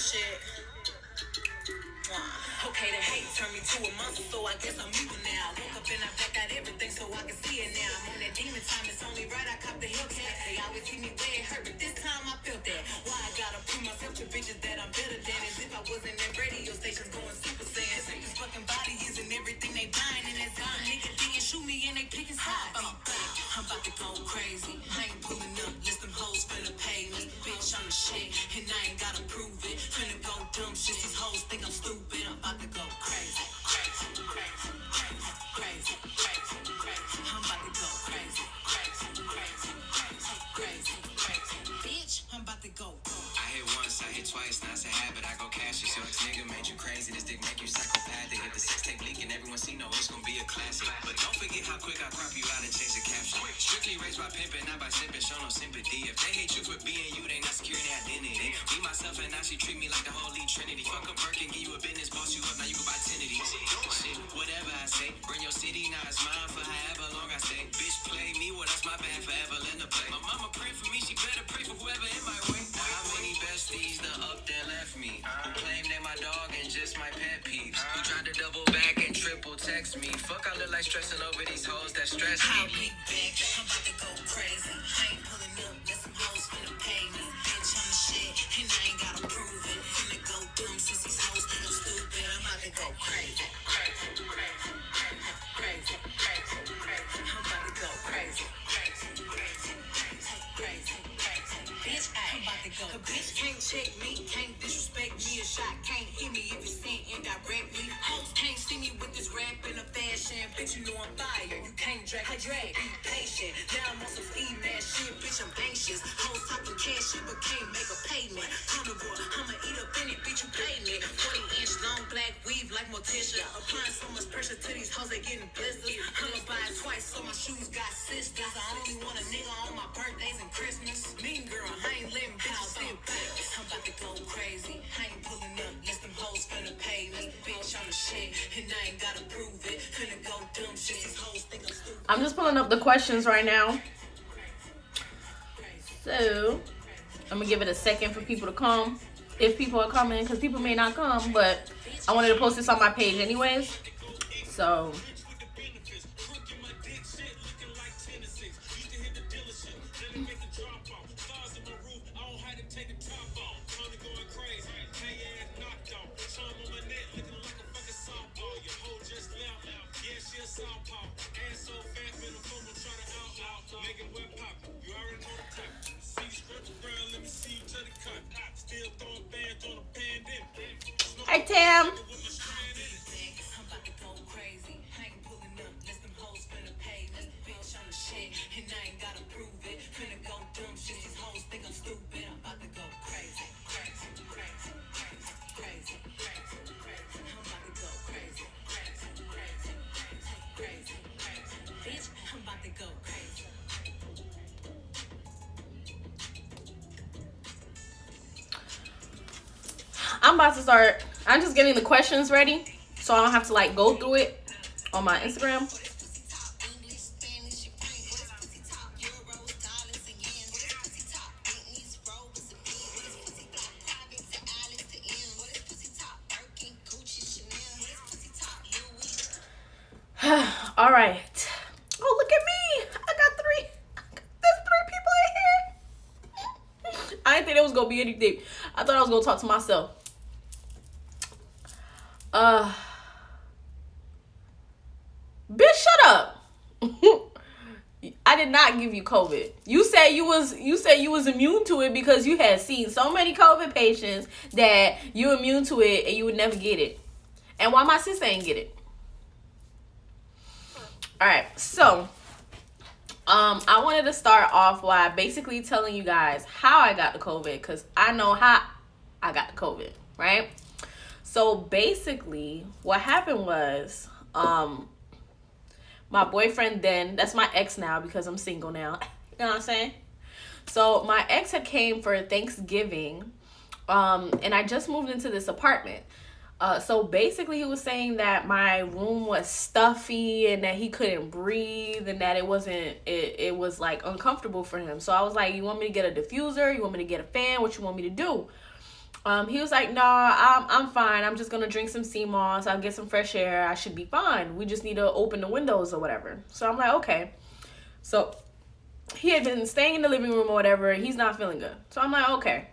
shit. Okay, the hate turned me to a monster, so I guess I'm evil now. Woke up and I black out everything so I can see it now. I'm on that demon time, it's only right I cop the Hellcat. They always keep me where it hurt, but this time I felt that. Why I gotta prove myself to bitches that I'm better than? As if I wasn't in radio stations going super saiyan. This fucking body isn't everything they buying, and that's fine. Nigga didn't shoot me and they picking sides. I'm about to go crazy. I ain't pulling up, list them hoes finna pay me. Bitch, I'm the shit, and I ain't gotta prove it. Finna go dumb shit, these hoes think I'm stupid. I'm about to go crazy, crazy, crazy, crazy, crazy, crazy, crazy. I'm about to go crazy, crazy, crazy, crazy, crazy, crazy. Bitch, I'm about to go. I hit once, I hit twice, now it's a habit. I go cashless. Your ex-nigga made you crazy. This dick make you psychopathic. Hit the sex tape leaking, everyone see no, it's gonna be a classic. But don't forget how quick I crop you out and change the caption. Strictly raised by pimping, not by sipping, show no sympathy. If they hate you for being you, they not securing their identity. Me, myself, and now she treat me like the Holy Trinity. Fuck a Birkin, give you a business, boss you up, now you can buy 10 of these. Shit, whatever I say, bring your city, now it's mine for however long I stay. Bitch, play me, well, that's my bad, forever let her play. My mama pray for me, she better pray for whoever in my way. How many besties done up there left me? Who claim they my dog and just my pet peeves? Who tried to double back and triple text me? Fuck, I look like stressing over these hoes that stress I'll me. be back, I'm about to go crazy. I ain't pulling up, let some hoes finna pay me. Bitch, I'm the shit, and I ain't gotta prove it. Finna go dumb since these hoes think I'm stupid. I'm about to go crazy, crazy, crazy, crazy, crazy, crazy, crazy. I'm about to go crazy, crazy, crazy, crazy, crazy, crazy. Bitch, I'm about to go. A bitch can't check me, can't disrespect me. A shot can't hit me if it's sent indirectly. Hoes can't see me with this rap in a fashion. Bitch, you know I'm fire. You can't drag, be patient. Now I'm on some ski ass shit, bitch, I'm anxious. Hoes talking cash shit, but can't make a payment. Carnivore, I'ma eat up in it, bitch, you pay me. 40-inch long black weave like Morticia. Applying so much pressure to these hoes, they getting blisters. I'ma buy it twice, so my shoes got sisters. I only want a nigga on my birthdays and Christmas. Mean girl, I ain't letting bitches sit back. I'm about to go crazy. I ain't pulling up, list them hoes finna pay me. Bitch, I'm the shit, and I ain't gotta prove it. Finna go dumb shit, these hoes think I'm stupid. I'm just pulling up the questions right now. So, I'm going to give it a second for people to come. If people are coming, because people may not come, but I wanted to post this on my page anyways. So, hi Tam. I'm about to start. I'm just getting the questions ready so I don't have to like go through it on my Instagram. All right. Oh, look at me. I got three. There's 3 people in here. I didn't think it was going to be anything. I thought I was going to talk to myself. Bitch, shut up. I did not give you COVID. You said you was immune to it because you had seen so many COVID patients that you immune to it and you would never get it. And why my sister ain't get it? All right, so I wanted to start off by basically telling you guys how I got the COVID because I know how I got the COVID, right? So basically, what happened was, my boyfriend then, that's my ex now because I'm single now, you know what I'm saying? So my ex had came for Thanksgiving, and I just moved into this apartment. So basically he was saying that my room was stuffy and that he couldn't breathe and that it was like uncomfortable for him. So I was like, you want me to get a diffuser? You want me to get a fan? What you want me to do? He was like, "Nah, I'm fine. I'm just gonna drink some sea moss. I'll get some fresh air. I should be fine. We just need to open the windows or whatever." So I'm like, okay. So he had been staying in the living room or whatever. He's not feeling good. So I'm like, okay.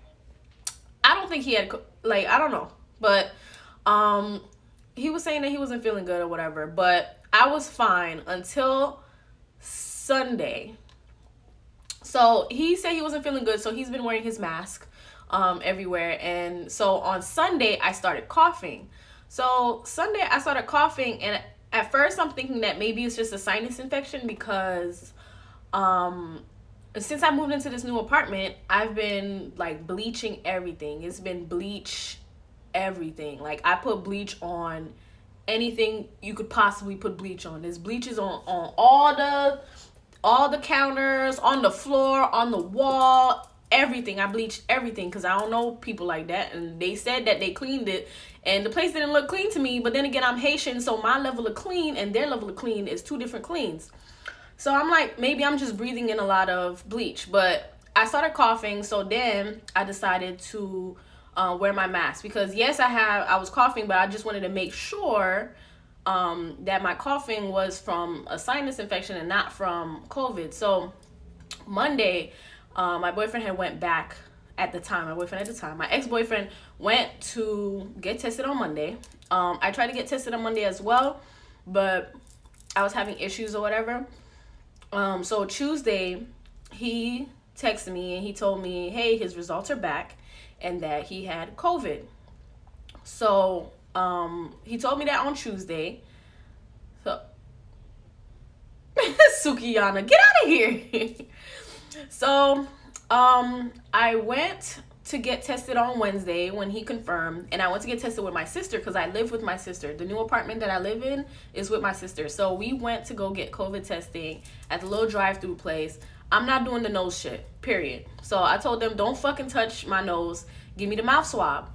I don't think he had, like, I don't know, but he was saying that he wasn't feeling good or whatever. But I was fine until Sunday. So he said he wasn't feeling good, so he's been wearing his mask everywhere. And so on Sunday, I started coughing. So Sunday, I started coughing, and at first, I'm thinking that maybe it's just a sinus infection because since I moved into this new apartment, I've been like bleaching everything. It's been bleach everything. Like I put bleach on anything you could possibly put bleach on. There's bleaches on all the counters, on the floor, on the wall, everything. I bleached everything because I don't know people like that. And they said that they cleaned it and the place didn't look clean to me. But then again, I'm Haitian, so my level of clean and their level of clean is two different cleans. So I'm like, maybe I'm just breathing in a lot of bleach. But I started coughing, so then I decided to wear my mask because yes, I was coughing, but I just wanted to make sure that my coughing was from a sinus infection and not from COVID. So Monday, my boyfriend had went back at the time. My ex-boyfriend went to get tested on Monday. I tried to get tested on Monday as well, but I was having issues or whatever. So Tuesday, he texted me and he told me, hey, his results are back and that he had COVID. So he told me that on Tuesday. So Sukiyana, get out of here. So I went to get tested on Wednesday when he confirmed, and I went to get tested with my sister because I live with my sister. The new apartment that I live in is with my sister. So we went to go get COVID testing at the little drive-through place. I'm not doing the nose shit, period. So I told them, don't fucking touch my nose. Give me the mouth swab.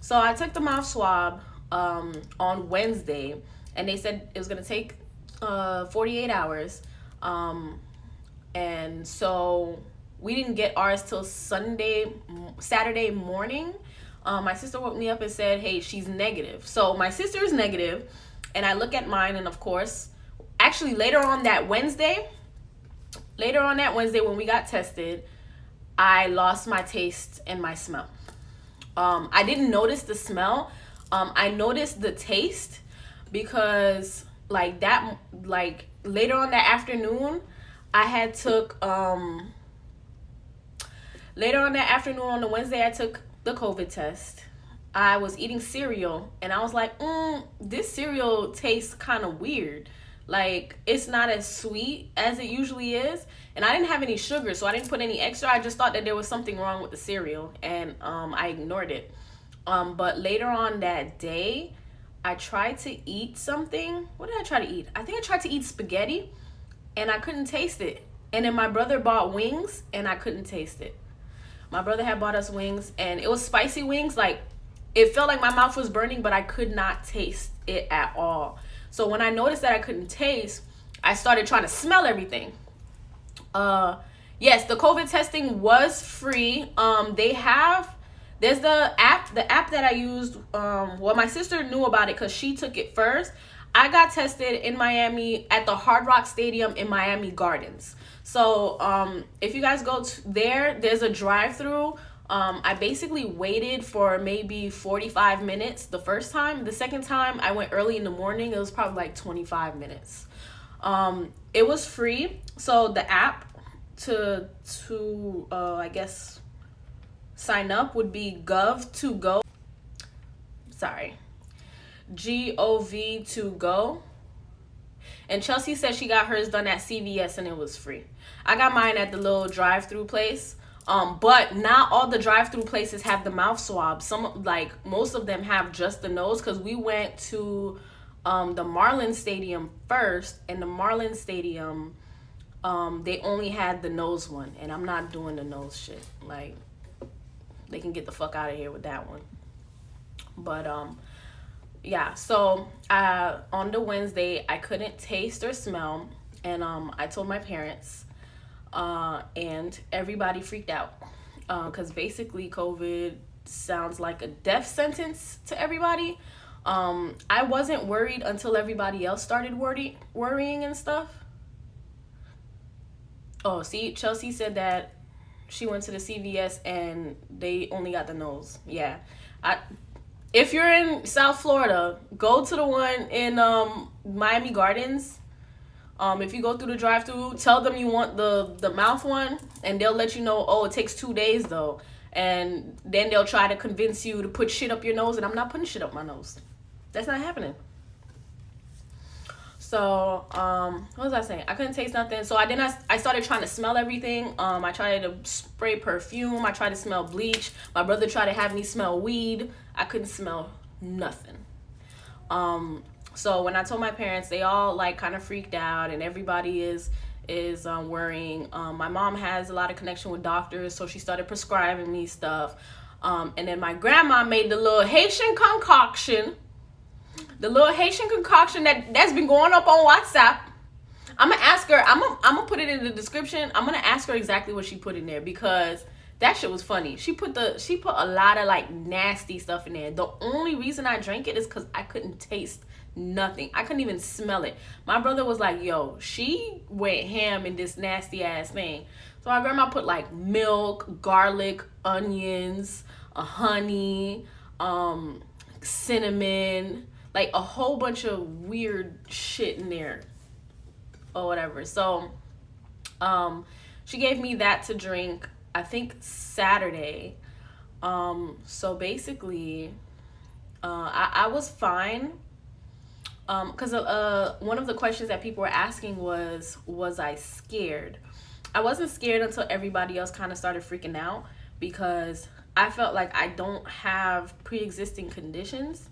So I took the mouth swab on Wednesday, and they said it was going to take 48 hours. And so we didn't get ours till Saturday morning. My sister woke me up and said, hey, she's negative. So my sister is negative, and I look at mine, and of course, actually later on that Wednesday when we got tested, I lost my taste and my smell. I didn't notice the smell. I noticed the taste because later on that afternoon, later on that afternoon on the Wednesday, I took the COVID test. I was eating cereal and I was like, this cereal tastes kind of weird. Like, it's not as sweet as it usually is. And I didn't have any sugar, so I didn't put any extra. I just thought that there was something wrong with the cereal, and I ignored it. But later on that day, I tried to eat something. What did I try to eat? I think I tried to eat spaghetti, and I couldn't taste it. And then my brother bought wings, and I couldn't taste it. My brother had bought us wings, and it was spicy wings. Like, it felt like my mouth was burning, but I could not taste it at all. So when I noticed that I couldn't taste, I started trying to smell everything. Yes, the COVID testing was free. There's the app that I used. Well, my sister knew about it because she took it first. I got tested in Miami at the Hard Rock Stadium in Miami Gardens. So if you guys go there's a drive-through. I basically waited for maybe 45 minutes the first time. The second time I went early in the morning. It was probably like 25 minutes. It was free. So the app to I guess sign up would be Gov2Go. Sorry. Gov2Go. And Chelsea said she got hers done at CVS and it was free. I got mine at the little drive-through place. But not all the drive-through places have the mouth swab. Most of them have just the nose, because we went to the Marlins Stadium first, and the Marlins Stadium, they only had the nose one, and I'm not doing the nose shit. Like, they can get the fuck out of here with that one. But yeah, so on the Wednesday, I couldn't taste or smell, and I told my parents. And everybody freaked out because basically COVID sounds like a death sentence to everybody. I wasn't worried until everybody else started worrying and stuff. Oh, see, Chelsea said that she went to the CVS and they only got the nose. Yeah. If you're in South Florida, go to the one in Miami Gardens. If you go through the drive-thru, tell them you want the mouth one, and they'll let you know, oh, it takes 2 days though. And then they'll try to convince you to put shit up your nose, and I'm not putting shit up my nose. That's not happening. So, what was I saying? I couldn't taste nothing. So I started trying to smell everything. I tried to spray perfume. I tried to smell bleach. My brother tried to have me smell weed. I couldn't smell nothing. So when I told my parents, they all like kind of freaked out, and everybody is worrying. My mom has a lot of connection with doctors, so she started prescribing me stuff. And then my grandma made the little Haitian concoction. The little Haitian concoction that's been going up on WhatsApp. I'm gonna ask her. I'm gonna put it in the description. I'm gonna ask her exactly what she put in there, because that shit was funny. She put a lot of like nasty stuff in there. The only reason I drank it is because I couldn't taste nothing. I couldn't even smell it. My brother was like, yo, she went ham in this nasty ass thing. So my grandma put like milk, garlic, onions, honey, cinnamon, like a whole bunch of weird shit in there or whatever. So she gave me that to drink, I think Saturday. So basically I was fine. Because one of the questions that people were asking was I scared? I wasn't scared until everybody else kind of started freaking out, because I felt like I don't have pre-existing conditions.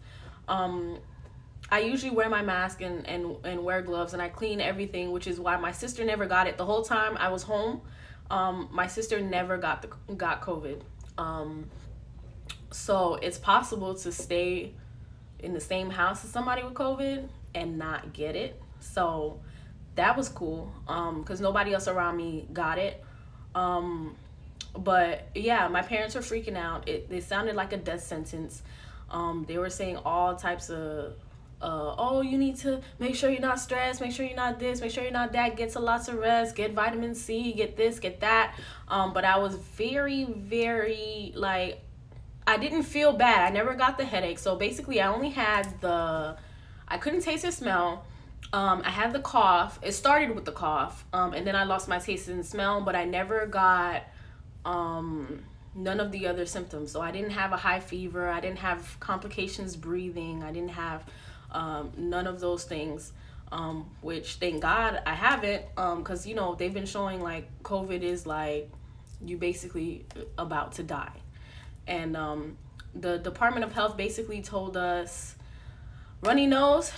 I usually wear my mask and wear gloves, and I clean everything, which is why my sister never got it. The whole time I was home, my sister never got COVID. So it's possible to stay in the same house as somebody with COVID and not get it. So that was cool, because nobody else around me got it. But yeah, my parents were freaking out. It sounded like a death sentence. They were saying all types of oh, you need to make sure you're not stressed, make sure you're not this, make sure you're not that, get lots of rest, get vitamin C, get this, get that. But I was very, very, like, I didn't feel bad. I never got the headache. So basically I only had I couldn't taste or smell. I had the cough. It started with the cough. And then I lost my taste and smell, but I never got none of the other symptoms. So I didn't have a high fever. I didn't have complications breathing. I didn't have none of those things, which thank God I haven't, because they've been showing like COVID is like you basically about to die. And the Department of Health basically told us runny nose.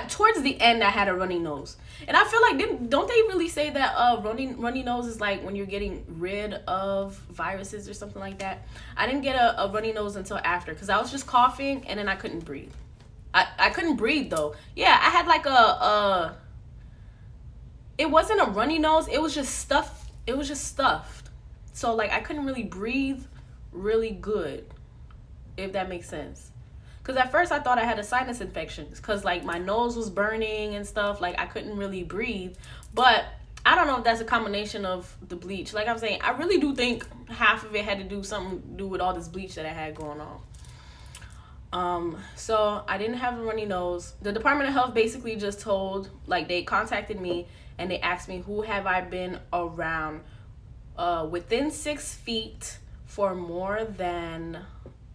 Towards the end I had a runny nose, and I feel like don't they really say that runny nose is like when you're getting rid of viruses or something like that? I didn't get a runny nose until after, because I was just coughing and then I couldn't breathe. I couldn't breathe though. Yeah, I had like it wasn't a runny nose, it was just stuffed. So like I couldn't really breathe really good, if that makes sense. Because at first I thought I had a sinus infection, because like my nose was burning and stuff. Like I couldn't really breathe. But I don't know if that's a combination of the bleach. Like I'm saying, I really do think half of it had to do with all this bleach that I had going on. So I didn't have a runny nose. The Department of Health basically just told, like, they contacted me and they asked me who have I been around within 6 feet for more than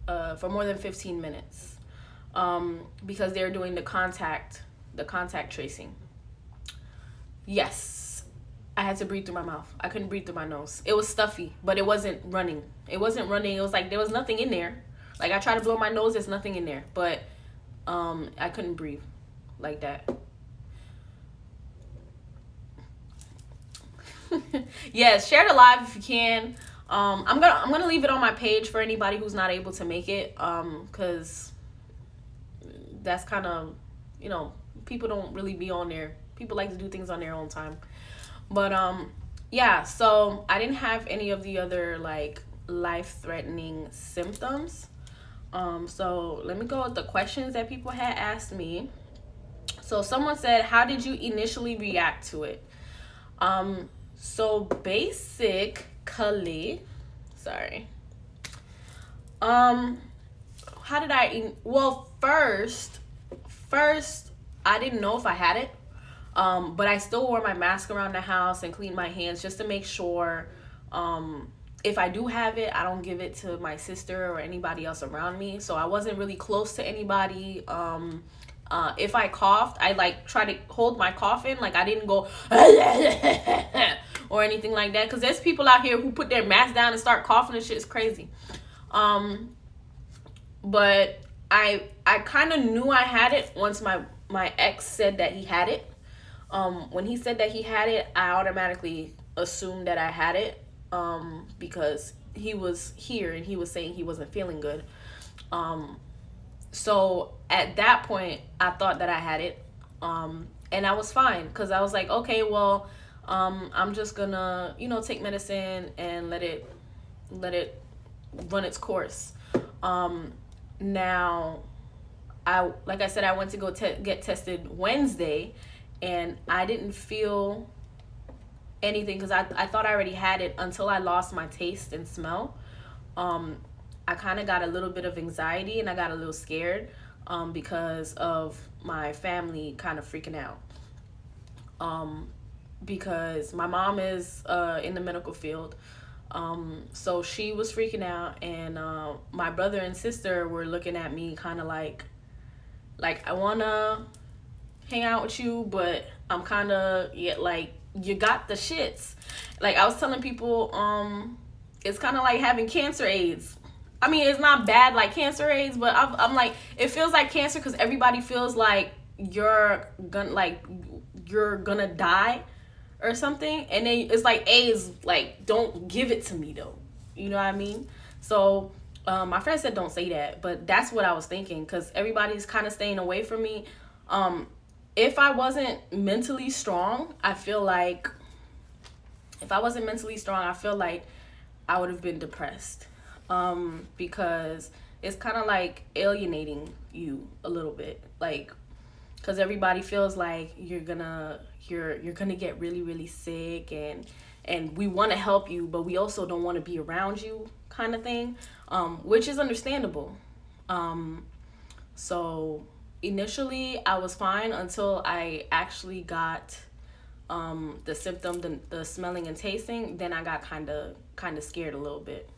15 minutes. Because they're doing the contact tracing. Yes, I had to breathe through my mouth. I couldn't breathe through my nose. It was stuffy, but it wasn't running. It wasn't running. It was like there was nothing in there. Like I tried to blow my nose, there's nothing in there, but I couldn't breathe like that. Yes, share the live if you can. I'm gonna leave it on my page for anybody who's not able to make it, because that's kind of, people don't really be on there. People like to do things on their own time. But yeah, so I didn't have any of the other like life-threatening symptoms. So let me go with the questions that people had asked me. So someone said, how did you initially react to it? So basically, sorry. How did well, first, I didn't know if I had it. But I still wore my mask around the house and cleaned my hands just to make sure, if I do have it, I don't give it to my sister or anybody else around me. So I wasn't really close to anybody. If I coughed, I like try to hold my cough in. Like I didn't go or anything like that. Cause there's people out here who put their mask down and start coughing and shit. It's crazy. But I kind of knew I had it once my ex said that he had it. When he said that he had it, I automatically assumed that I had it, because he was here and he was saying he wasn't feeling good. So at that point, I thought that I had it, and I was fine because I was like, okay, well, I'm just gonna, take medicine and let it run its course. Now, like I said, I went to go get tested Wednesday, and I didn't feel anything because I thought I already had it until I lost my taste and smell. I kind of got a little bit of anxiety and I got a little scared, because of my family kind of freaking out. Because my mom is in the medical field. So she was freaking out, and my brother and sister were looking at me kind of like I want to hang out with you, but I'm kind of, like, you got the shits. Like I was telling people, it's kind of like having cancer AIDS. I mean, it's not bad like cancer AIDS, but I'm like, it feels like cancer because everybody feels like you're gonna die or something, and then it's like AIDS, like, don't give it to me though, you know what I mean? So my friend said don't say that, but that's what I was thinking because everybody's kind of staying away from me. If I wasn't mentally strong, I feel like I would have been depressed, because it's kind of like alienating you a little bit, like, because everybody feels like you're gonna get really, really sick, and we want to help you, but we also don't want to be around you, kind of thing, which is understandable. So initially I was fine until I actually got the symptom, the smelling and tasting. Then I got kind of scared a little bit.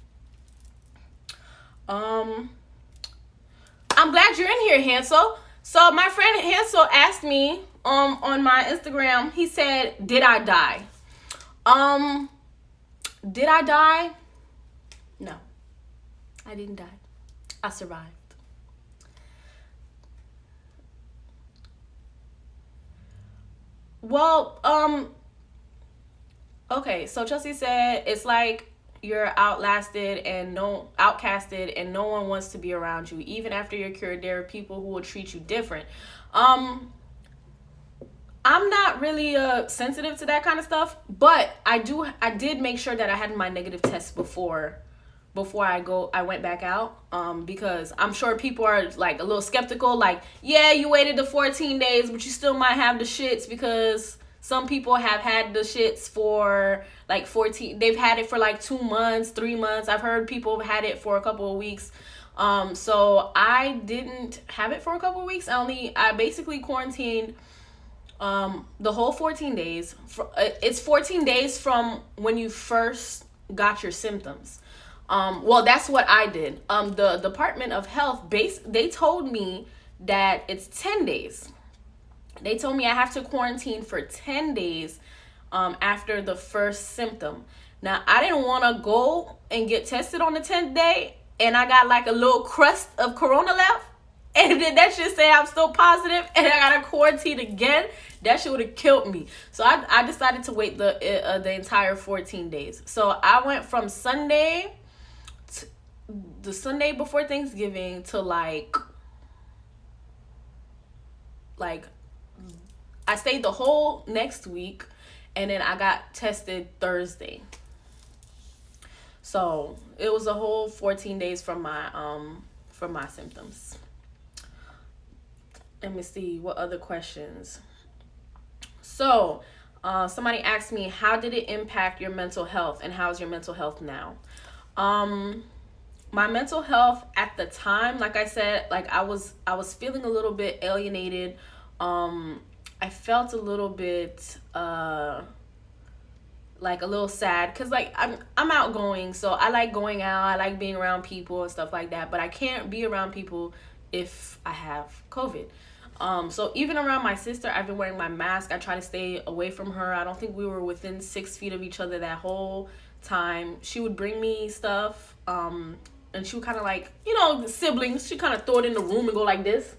I'm glad you're in here, Hansel. So my friend Hansel asked me on my Instagram, he said, did I die? Did I die? No, I didn't die. I survived. Well, okay, so Chelsea said it's like you're outcasted and no one wants to be around you. Even after you're cured, there are people who will treat you different. I'm not really sensitive to that kind of stuff, but I did make sure that I had my negative test before I went back out, because I'm sure people are like a little skeptical, like, yeah, you waited the 14 days, but you still might have the shits, because some people have had the shits for like 14, they've had it for like 2 months, 3 months. I've heard people have had it for a couple of weeks. So I didn't have it for a couple of weeks. I basically quarantined the whole 14 days. It's 14 days from when you first got your symptoms. Well, that's what I did. The Department of Health, they told me that it's 10 days. They told me I have to quarantine for 10 days after the first symptom. Now, I didn't want to go and get tested on the 10th day, and I got like a little crust of corona left, and then that shit say I'm still positive, and I got to quarantine again. That shit would have killed me. So I decided to wait the entire 14 days. So I went from the Sunday before Thanksgiving to like I stayed the whole next week, and then I got tested Thursday. So it was a whole 14 days from my symptoms. Let me see what other questions. So, somebody asked me, how did it impact your mental health, and how's your mental health now? Um, my mental health at the time, like I said, like I was feeling a little bit alienated. I felt a little bit like a little sad because like I'm outgoing, so I like going out, I like being around people and stuff like that, but I can't be around people if I have COVID. So even around my sister, I've been wearing my mask. I try to stay away from her. I don't think we were within 6 feet of each other that whole time. She would bring me stuff, and she would kind of like, the siblings, she kind of throw it in the room and go like this.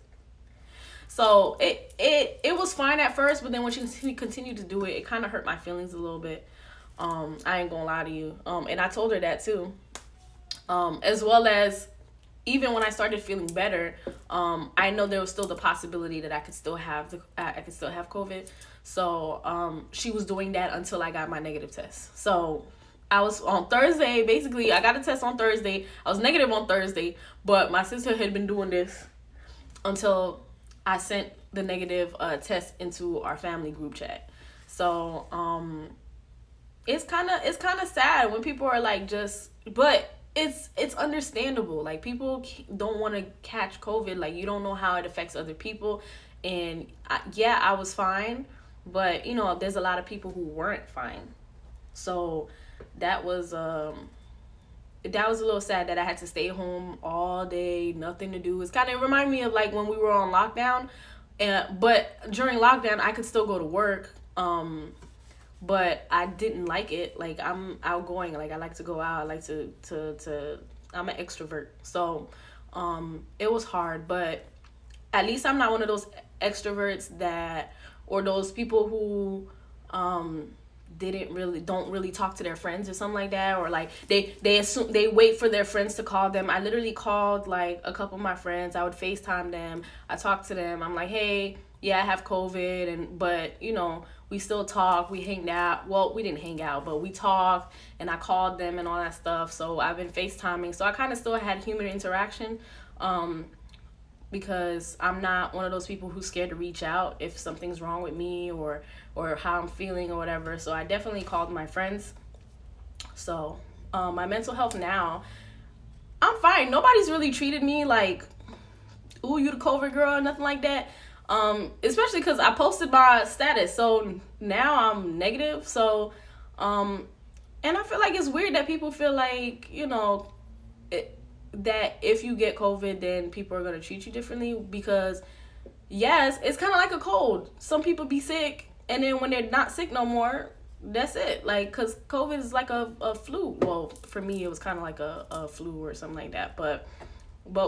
So it was fine at first, but then when she continued to do it, it kind of hurt my feelings a little bit. I ain't gonna lie to you. And I told her that too. As well as even when I started feeling better, I know there was still the possibility that I could still have COVID. So she was doing that until I got my negative test. So I was on Thursday. Basically, I got a test on Thursday. I was negative on Thursday, but my sister had been doing this until I sent the negative test into our family group chat. So it's kind of sad when people are like but it's understandable. Like, people don't want to catch COVID. Like, you don't know how it affects other people, and I was fine, but there's a lot of people who weren't fine. So that was a little sad that I had to stay home all day, nothing to do. It's kind of remind me of like when we were on lockdown, but during lockdown I could still go to work. But I didn't like it. Like, I'm outgoing. Like, I like to go out. I like to I'm an extrovert. So, it was hard, but at least I'm not one of those extroverts or those people who, don't really talk to their friends or something like that, or like they assume they wait for their friends to call them. I literally called like a couple of my friends. I would FaceTime them. I talked to them. I'm like, hey, yeah, I have COVID, but we still talk. We hanged out. Well, we didn't hang out, but we talked, and I called them and all that stuff. So I've been FaceTiming. So I kind of still had human interaction, because I'm not one of those people who's scared to reach out if something's wrong with me or how I'm feeling or whatever. So I definitely called my friends. So my mental health now, I'm fine. Nobody's really treated me like, ooh, you the COVID girl, nothing like that. Especially because I posted my status, so now I'm negative. So, and I feel like it's weird that people feel like, that if you get COVID, then people are gonna treat you differently. Because, yes, it's kind of like a cold. Some people be sick, and then when they're not sick no more, that's it. Like, because COVID is like a flu. Well, for me, it was kind of like a flu or something like that. But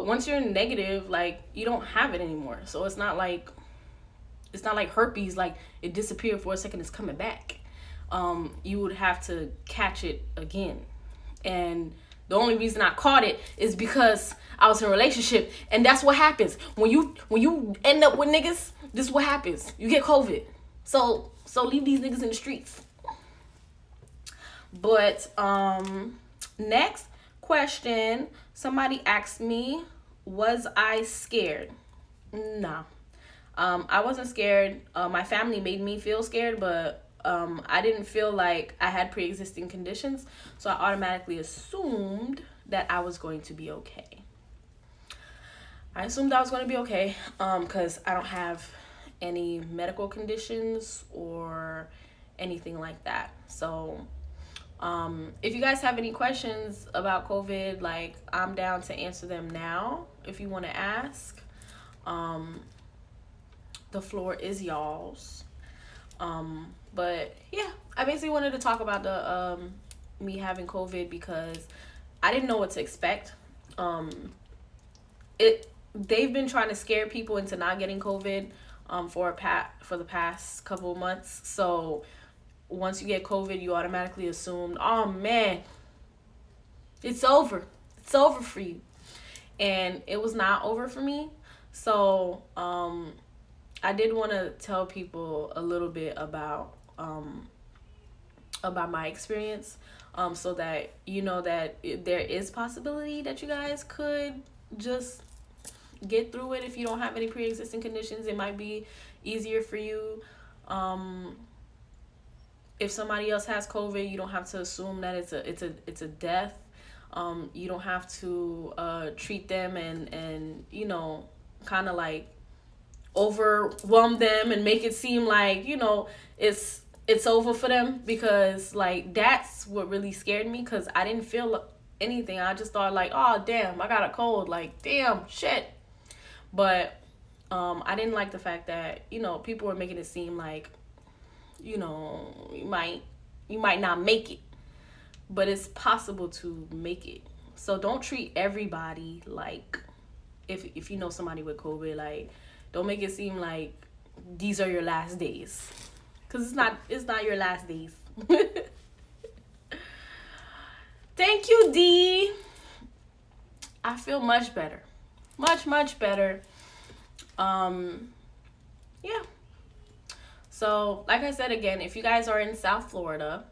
once you're negative, like, you don't have it anymore. So it's not like herpes, like it disappeared for a second, it's coming back. You would have to catch it again. And the only reason I caught it is because I was in a relationship, and that's what happens when you end up with niggas. This is what happens. You get COVID. So leave these niggas in the streets. But next question, somebody asked me, was I scared? No. I wasn't scared. My family made me feel scared, but I didn't feel like I had pre-existing conditions, so I automatically assumed that I was going to be okay. I assumed I was going to be okay, because I don't have any medical conditions or anything like that. So if you guys have any questions about COVID, like, I'm down to answer them now if you want to ask. The floor is y'all's. But yeah, I basically wanted to talk about the me having COVID because I didn't know what to expect. They've been trying to scare people into not getting COVID for the past couple of months. So once you get COVID, you automatically assume, oh man, it's over. It's over for you. And it was not over for me. So I did want to tell people a little bit about about my experience, so that you know that there is possibility that you guys could just get through it. If you don't have any pre-existing conditions, it might be easier for you. um if somebody else has COVID, you don't have to assume that it's a death. You don't have to treat them and kind of like overwhelm them and make it seem like it's over for them, because like that's what really scared me, because I didn't feel anything. I just thought like, oh damn, I got a cold, like damn shit. But I didn't like the fact that people were making it seem like you might not make it, but it's possible to make it. So don't treat everybody like, if you know somebody with COVID, like don't make it seem like these are your last days, because it's not your last days. Thank you, D. I feel much better, much better. Yeah. So like I said, again, if you guys are in South Florida,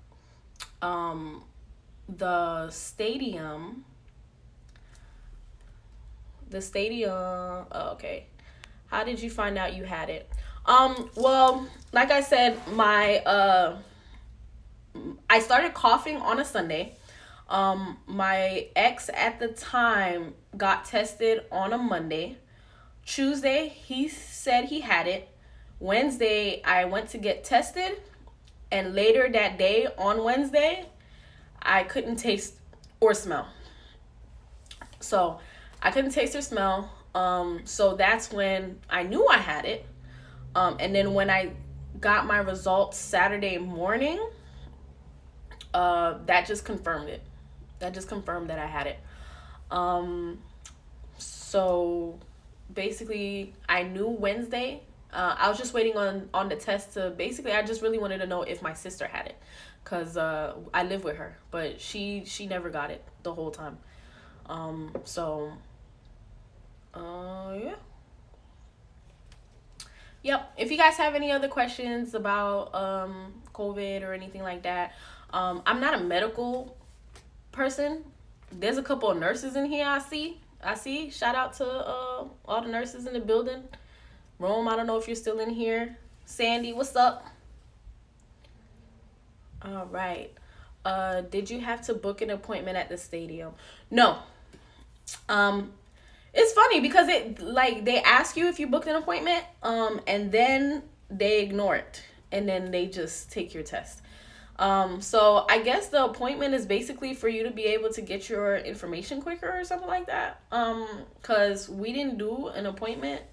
the stadium oh, okay, how did you find out you had it? Well, like I said, I started coughing on a Sunday. My ex at the time got tested on a Monday. Tuesday, he said he had it. Wednesday, I went to get tested. And later that day, on Wednesday, I couldn't taste or smell. So I couldn't taste or smell. So that's when I knew I had it. And then when I got my results Saturday morning, that just confirmed it. That just confirmed that I had it. So basically, I knew Wednesday. I was just waiting on the test to basically, I just really wanted to know if my sister had it, because I live with her, but she never got it the whole time. So yeah. Yep. If you guys have any other questions about COVID or anything like that, I'm not a medical person. There's a couple of nurses in here. I see. Shout out to all the nurses in the building. Rome, I don't know if you're still in here. Sandy, what's up? All right. Did you have to book an appointment at the stadium? No. It's funny because they ask you if you booked an appointment, and then they ignore it, and then they just take your test. So I guess the appointment is basically for you to be able to get your information quicker or something like that. Cause we didn't do an appointment.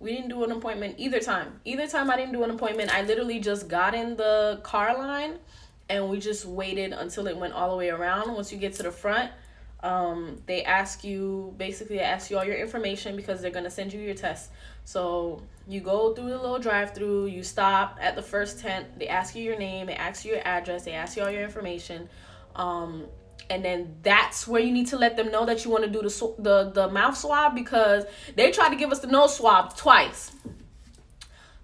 Either time. Either time I didn't do an appointment. I literally just got in the car line and we just waited until it went all the way around. Once you get to the front, they ask you all your information because they're going to send you your test. So you go through the little drive-through, you stop at the first tent, they ask you your name, they ask you your address, they ask you all your information. And then that's where you need to let them know that you want to do the mouth swab, because they tried to give us the nose swab twice.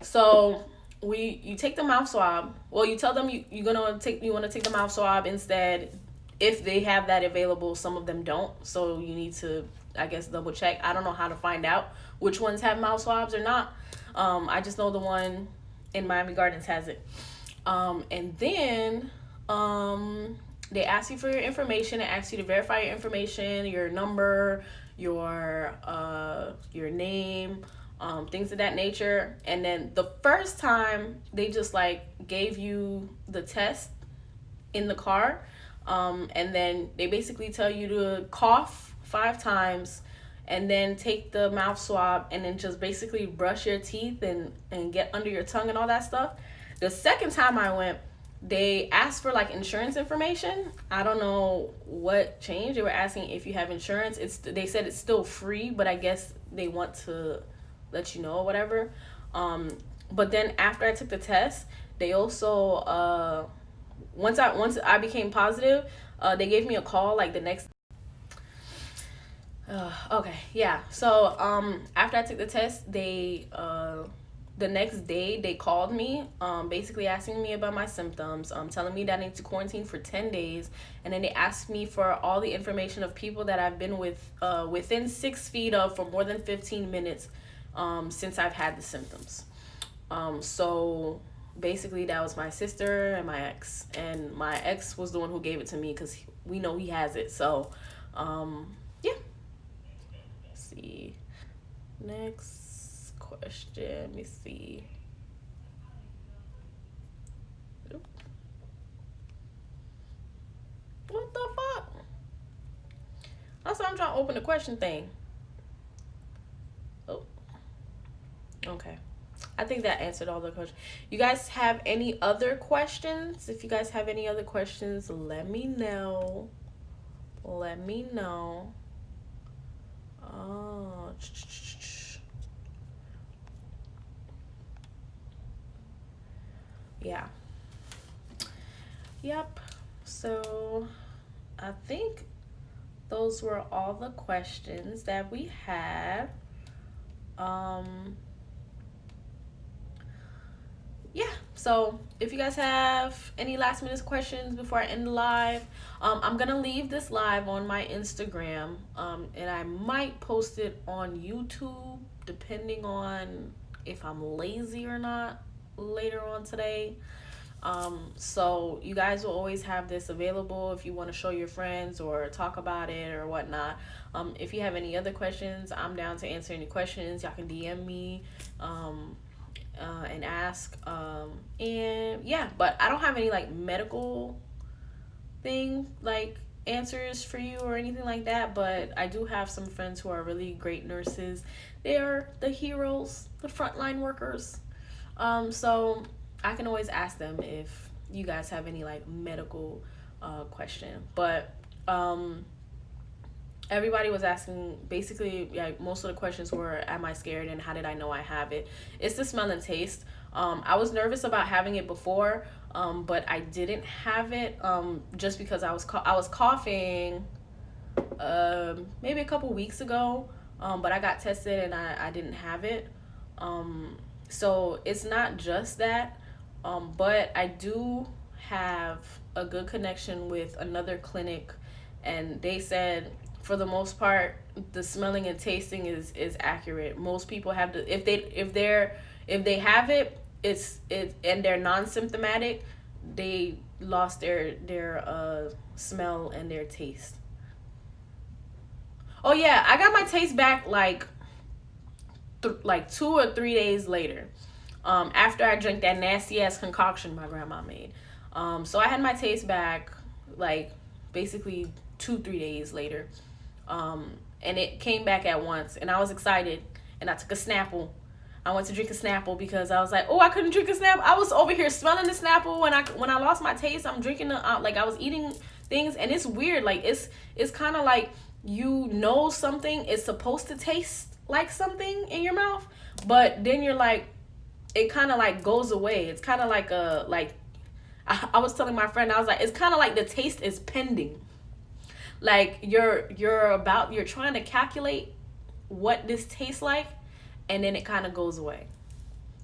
So you take the mouth swab. Well, you tell them you want to take the mouth swab instead. If they have that available, some of them don't. So you need to, I guess, double check. I don't know how to find out which ones have mouth swabs or not. I just know the one in Miami Gardens has it. And then they ask you for your information. They ask you to verify your information, your number, your name, things of that nature. And then the first time they just gave you the test in the car. And then they basically tell you to cough 5 times and then take the mouth swab and then just basically brush your teeth and get under your tongue and all that stuff. The second time I went, they asked for insurance information. I don't know what changed. They were asking if you have insurance. They said it's still free, but I guess they want to let you know or whatever. But then after I took the test, they also once I became positive, they gave me a call the next. Okay, yeah. So after I took the test, they the next day they called me, basically asking me about my symptoms, telling me that I need to quarantine for 10 days, and then they asked me for all the information of people that I've been with, within 6 feet of, for more than 15 minutes, since I've had the symptoms. So basically that was my sister and my ex, and my ex was the one who gave it to me because we know he has it. So yeah. Let's see, next question. Let me see. What the fuck? That's why I'm trying to open the question thing. Oh, okay. I think that answered all the questions. You guys have any other questions? If you guys have any other questions, let me know. Let me know. Oh, yeah. Yep. So I think those were all the questions that we had. Yeah, so if you guys have any last minute questions before I end the live, I'm gonna leave this live on my Instagram, and I might post it on YouTube depending on if I'm lazy or not later on today. So you guys will always have this available if you want to show your friends or talk about it or whatnot. If you have any other questions, I'm down to answer any questions. Y'all can DM me, and ask. And yeah, but I don't have any like medical thing like answers for you or anything like that, but I do have some friends who are really great nurses. They are the heroes, the frontline workers. So I can always ask them if you guys have any like medical question. But everybody was asking, basically, like, most of the questions were, am I scared and how did I know I have it? It's the smell and taste. I was nervous about having it before, but I didn't have it, just because I was coughing maybe a couple weeks ago, but I got tested and I didn't have it. So it's not just that, but I do have a good connection with another clinic, and they said for the most part the smelling and tasting is accurate. Most people have to, if they have it, and they're non-symptomatic, they lost their smell and their taste. Oh yeah, I got my taste back like 2 or 3 days later, after I drank that nasty ass concoction my grandma made. So I had my taste back like basically 2-3 days later, and it came back at once, and I was excited, and I took a Snapple. I went to drink a Snapple because I was like, oh, I couldn't drink a Snapple. I was over here smelling the Snapple when I lost my taste. I'm drinking like I was eating things, and it's weird. Like it's kind of like, you know, something is supposed to taste like something in your mouth, but then you're like, it kind of like goes away. It's kind of like I was telling my friend, I was like, it's kind of like the taste is pending. Like you're trying to calculate what this tastes like, and then it kind of goes away.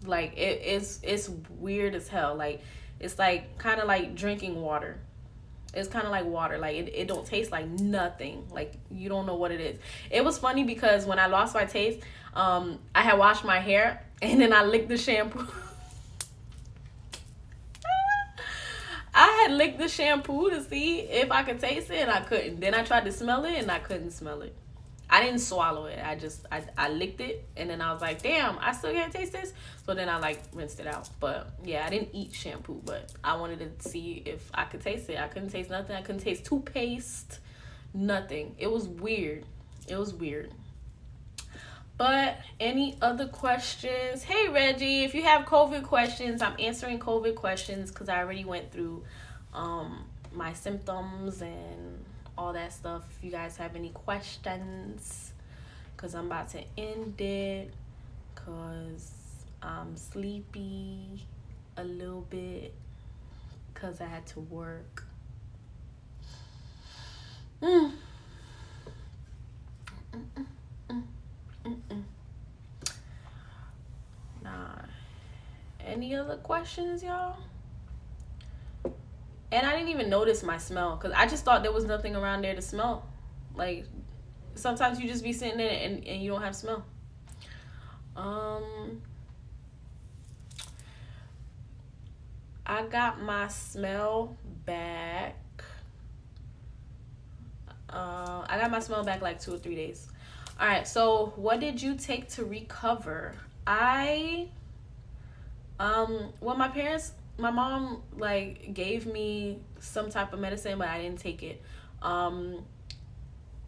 Like it's weird as hell. Like it's like kind of like drinking water. It's kind of like water. Like it don't taste like nothing. Like you don't know what it is. It was funny because when I lost my taste, I had washed my hair and then I licked the shampoo. I had licked the shampoo to see if I could taste it, and I couldn't. Then I tried to smell it, and I couldn't smell it. I didn't swallow it. I licked it, and then I was like, damn, I still can't taste this. So then I like rinsed it out. But yeah, I didn't eat shampoo, but I wanted to see if I could taste it. I couldn't taste nothing. I couldn't taste toothpaste, nothing. It was weird. It was weird. But any other questions? Hey, Reggie, if you have COVID questions, I'm answering COVID questions because I already went through my symptoms and all that stuff. If you guys have any questions, because I'm about to end it because I'm sleepy a little bit because I had to work. Nah, other questions, y'all? And I didn't even notice my smell because I just thought there was nothing around there to smell. Like, sometimes you just be sitting there and you don't have smell. I got my smell back. I got my smell back like 2 or 3 days. All right, so what did you take to recover? Well, my mom like gave me some type of medicine, but I didn't take it.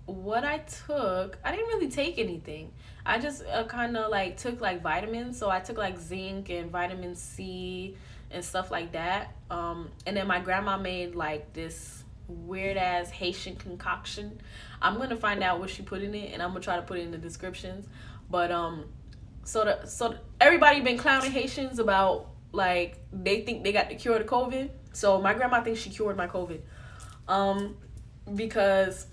What I took, I didn't really take anything. I just kind of like took like vitamins. So I took like zinc and vitamin C and stuff like that. And then my grandma made like this weird ass Haitian concoction. I'm gonna find out what she put in it, and I'm gonna try to put it in the descriptions. But so everybody been clowning Haitians about like they think they got the cure to COVID. So my grandma thinks she cured my COVID, because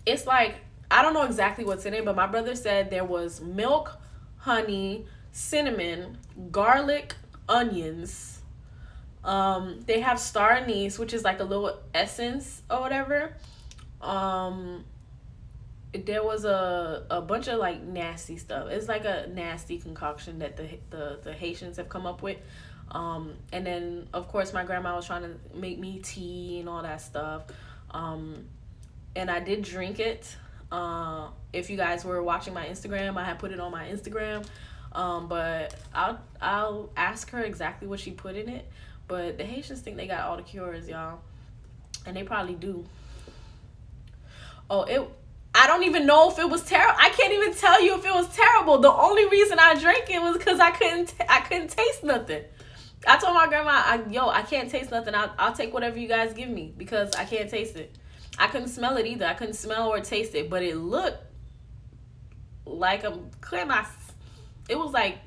it's like I don't know exactly what's in it, but my brother said there was milk, honey, cinnamon, garlic, onions. They have star anise, which is like a little essence or whatever. There was a bunch of like nasty stuff. It's like a nasty concoction that the Haitians have come up with. And then of course my grandma was trying to make me tea and all that stuff. And I did drink it. If you guys were watching my Instagram, I had put it on my Instagram. But I'll ask her exactly what she put in it. But the Haitians think they got all the cures, y'all. And they probably do. I don't even know if it was terrible. I can't even tell you if it was terrible. The only reason I drank it was because I couldn't taste nothing. I told my grandma, I can't taste nothing. I'll take whatever you guys give me because I can't taste it. I couldn't smell it either. I couldn't smell or taste it, but it looked like a cremas. It was like,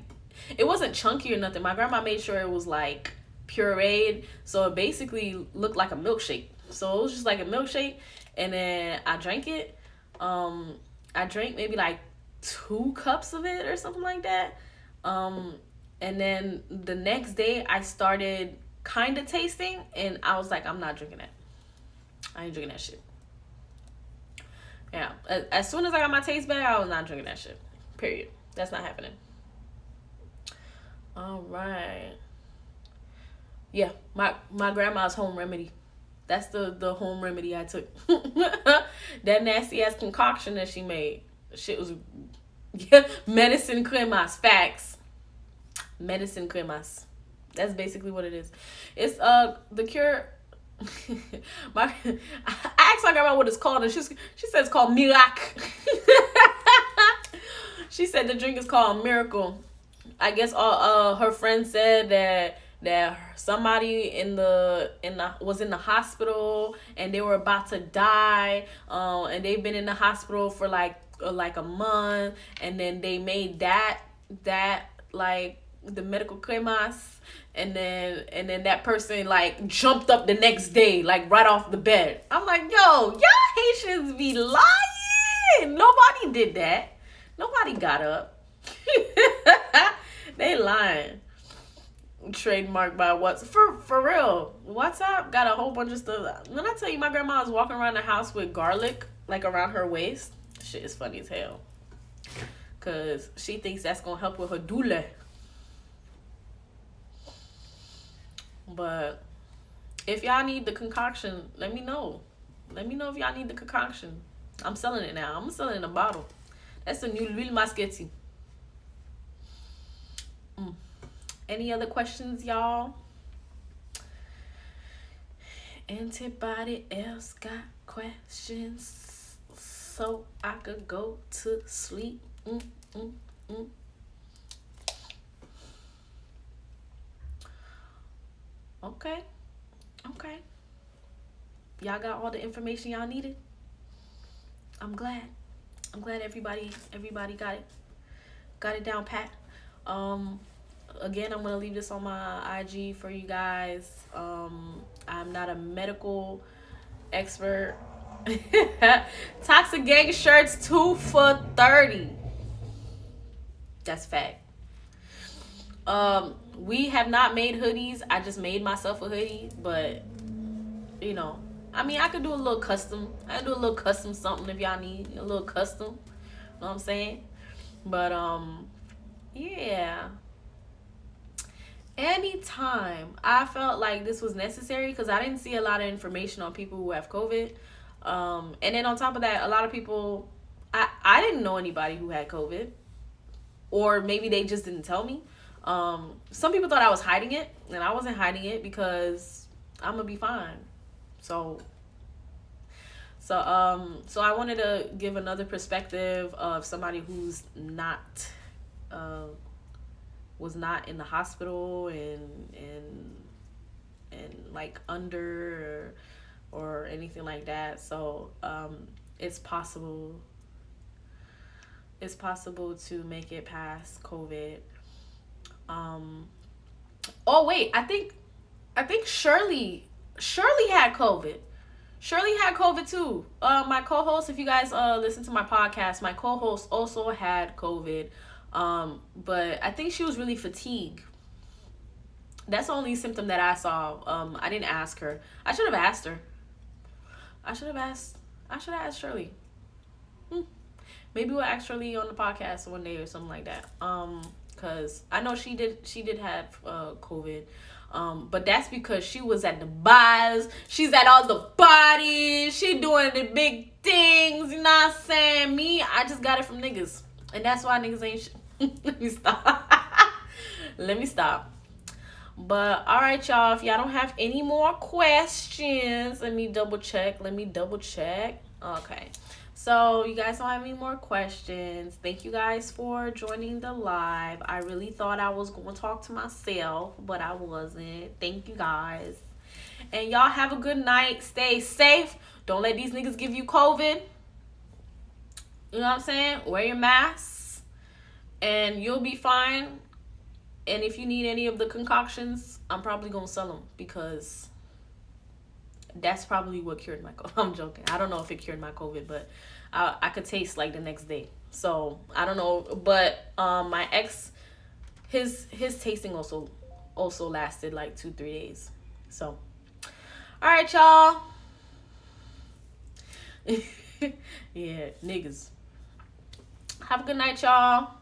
it wasn't chunky or nothing. My grandma made sure it was like pureed, so it basically looked like a milkshake. So it was just like a milkshake, and then I drank it. I drank maybe like 2 cups of it or something like that. And then the next day I started kind of tasting, and I was like, I'm not drinking that. I ain't drinking that shit. Yeah, as soon as I got my taste back, I was not drinking that shit. Period. That's not happening. All right. Yeah, my grandma's home remedy. That's the home remedy I took. That nasty ass concoction that she made. Shit was medicine cremas. Facts. Medicine cremas. That's basically what it is. It's the cure. I asked my grandma what it's called, and she said it's called Mirac. She said the drink is called Miracle. I guess her friend said that somebody was in the hospital and they were about to die, and they've been in the hospital for like a month, and then they made that like the medical cremas, and then that person like jumped up the next day like right off the bed. I'm like, yo, y'all Haitians be lying. Nobody did that. Nobody got up. They lying. Trademarked by WhatsApp. For real. WhatsApp got a whole bunch of stuff. When I tell you my grandma was walking around the house with garlic like around her waist, shit is funny as hell. Cause she thinks that's gonna help with her doule. But if y'all need the concoction, let me know. Let me know if y'all need the concoction. I'm selling it now. I'm gonna sell it in a bottle. That's the new L'Huile Masquetti. Any other questions, y'all? Anybody else got questions? So I could go to sleep. Okay. Y'all got all the information y'all needed? I'm glad everybody got it down pat. Again, I'm gonna leave this on my IG for you guys. I'm not a medical expert. Toxic Gang shirts 2 for $30. That's fact. We have not made hoodies. I just made myself a hoodie, but you know, I mean, I could do a little custom. I could do a little custom something if y'all need a little custom. You know what I'm saying? But yeah. Anytime I felt like this was necessary, because I didn't see a lot of information on people who have COVID. And then on top of that, a lot of people, I didn't know anybody who had COVID, or maybe they just didn't tell me. Some people thought I was hiding it, and I wasn't hiding it because I'm gonna be fine. So so I wanted to give another perspective of somebody who's not was not in the hospital and like under or anything like that. So it's possible to make it past COVID. Oh wait, I think Shirley had COVID. Shirley had COVID too. My co-host, if you guys listen to my podcast, my co-host also had COVID. But I think she was really fatigued. That's the only symptom that I saw. I didn't ask her. I should have asked her. I should have asked Shirley. Maybe we'll ask Shirley on the podcast one day or something like that. Cause I know she did have COVID. But that's because she was at the bars. She's at all the parties. She doing the big things. You know what I'm saying? Me, I just got it from niggas. And that's why niggas ain't Let me stop. Let me stop. But all right, y'all. If y'all don't have any more questions, let me double check. Okay. So you guys don't have any more questions. Thank you guys for joining the live. I really thought I was going to talk to myself, but I wasn't. Thank you guys. And y'all have a good night. Stay safe. Don't let these niggas give you COVID. You know what I'm saying? Wear your masks and you'll be fine. And if you need any of the concoctions, I'm probably going to sell them because that's probably what cured my COVID. I'm joking. I don't know if it cured my COVID, but I could taste like the next day. So I don't know. But my ex, his tasting also lasted like 2-3 days. So all right, y'all. Yeah, niggas. Have a good night, y'all.